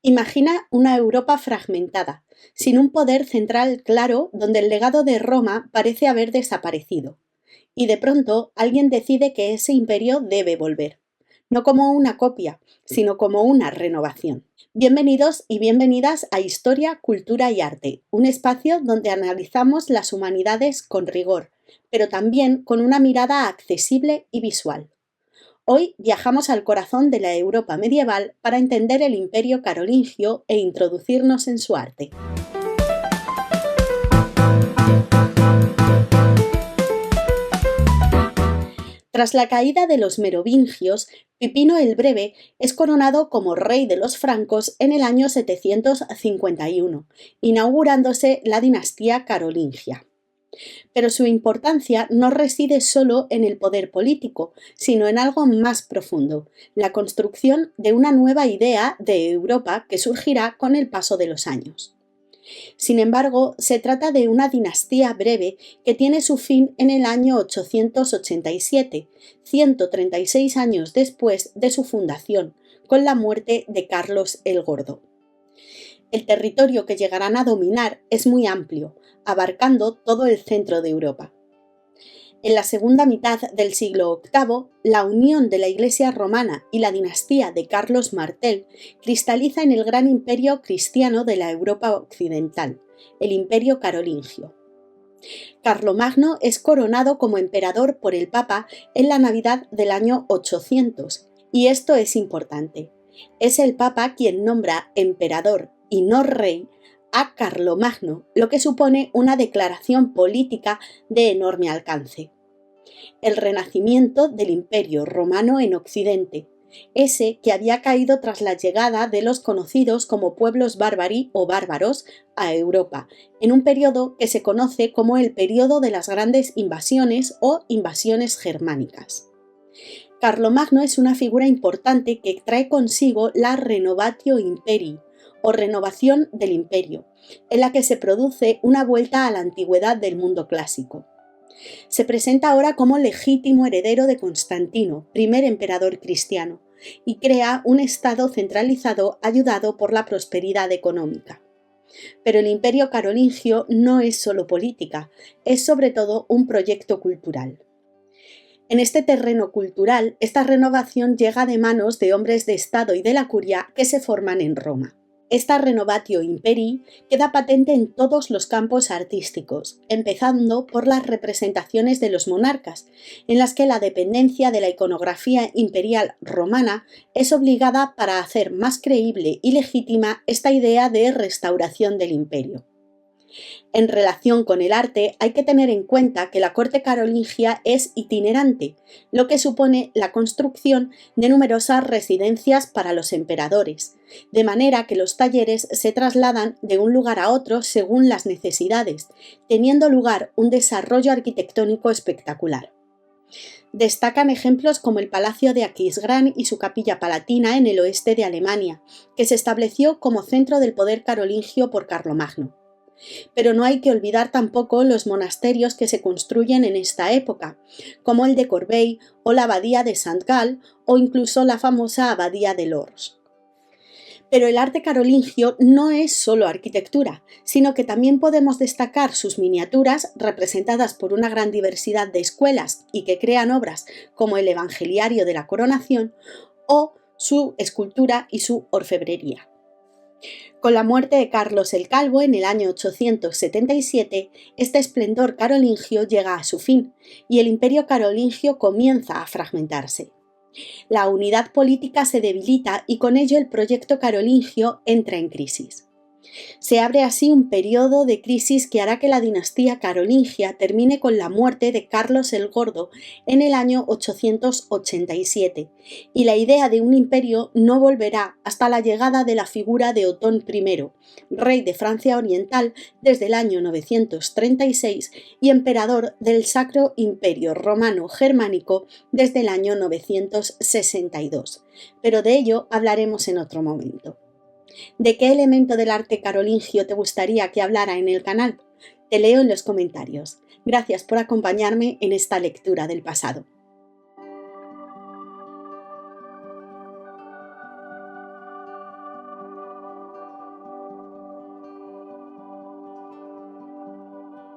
Imagina una Europa fragmentada, sin un poder central claro donde el legado de Roma parece haber desaparecido. Y de pronto alguien decide que ese imperio debe volver, no como una copia, sino como una renovación. Bienvenidos y bienvenidas a Historia, Cultura y Arte, un espacio donde analizamos las humanidades con rigor, pero también con una mirada accesible y visual. Hoy viajamos al corazón de la Europa medieval para entender el Imperio carolingio e introducirnos en su arte. Tras la caída de los merovingios, Pipino el Breve es coronado como rey de los francos en el año 751, inaugurándose la dinastía carolingia. Pero su importancia no reside solo en el poder político, sino en algo más profundo, la construcción de una nueva idea de Europa que surgirá con el paso de los años. Sin embargo, se trata de una dinastía breve que tiene su fin en el año 887, 136 años después de su fundación, con la muerte de Carlos el Gordo. El territorio que llegarán a dominar es muy amplio, abarcando todo el centro de Europa. En la segunda mitad del siglo VIII, la unión de la Iglesia romana y la dinastía de Carlos Martel cristaliza en el gran imperio cristiano de la Europa occidental, el Imperio carolingio. Carlomagno es coronado como emperador por el Papa en la Navidad del año 800, y esto es importante. Es el Papa quien nombra emperador y no rey a Carlomagno, lo que supone una declaración política de enorme alcance. El renacimiento del Imperio romano en Occidente, ese que había caído tras la llegada de los conocidos como pueblos bárbari o bárbaros a Europa, en un periodo que se conoce como el periodo de las grandes invasiones o invasiones germánicas. Carlomagno es una figura importante que trae consigo la Renovatio Imperii, o renovación del imperio, en la que se produce una vuelta a la antigüedad del mundo clásico. Se presenta ahora como legítimo heredero de Constantino, primer emperador cristiano, y crea un estado centralizado ayudado por la prosperidad económica. Pero el imperio carolingio no es solo política, es sobre todo un proyecto cultural. En este terreno cultural, esta renovación llega de manos de hombres de Estado y de la curia que se forman en Roma. Esta Renovatio Imperii queda patente en todos los campos artísticos, empezando por las representaciones de los monarcas, en las que la dependencia de la iconografía imperial romana es obligada para hacer más creíble y legítima esta idea de restauración del imperio. En relación con el arte, hay que tener en cuenta que la corte carolingia es itinerante, lo que supone la construcción de numerosas residencias para los emperadores, de manera que los talleres se trasladan de un lugar a otro según las necesidades, teniendo lugar un desarrollo arquitectónico espectacular. Destacan ejemplos como el Palacio de Aquisgrán y su capilla palatina en el oeste de Alemania, que se estableció como centro del poder carolingio por Carlomagno. Pero no hay que olvidar tampoco los monasterios que se construyen en esta época, como el de Corbeil o la abadía de Saint-Gall o incluso la famosa abadía de Lourdes. Pero el arte carolingio no es solo arquitectura, sino que también podemos destacar sus miniaturas representadas por una gran diversidad de escuelas y que crean obras como el Evangeliario de la Coronación o su escultura y su orfebrería. Con la muerte de Carlos el Calvo en el año 877, este esplendor carolingio llega a su fin y el imperio carolingio comienza a fragmentarse. La unidad política se debilita y con ello el proyecto carolingio entra en crisis. Se abre así un periodo de crisis que hará que la dinastía carolingia termine con la muerte de Carlos el Gordo en el año 887, y la idea de un imperio no volverá hasta la llegada de la figura de Otón I, rey de Francia Oriental desde el año 936 y emperador del Sacro Imperio Romano Germánico desde el año 962. Pero de ello hablaremos en otro momento. ¿De qué elemento del arte carolingio te gustaría que hablara en el canal? Te leo en los comentarios. Gracias por acompañarme en esta lectura del pasado.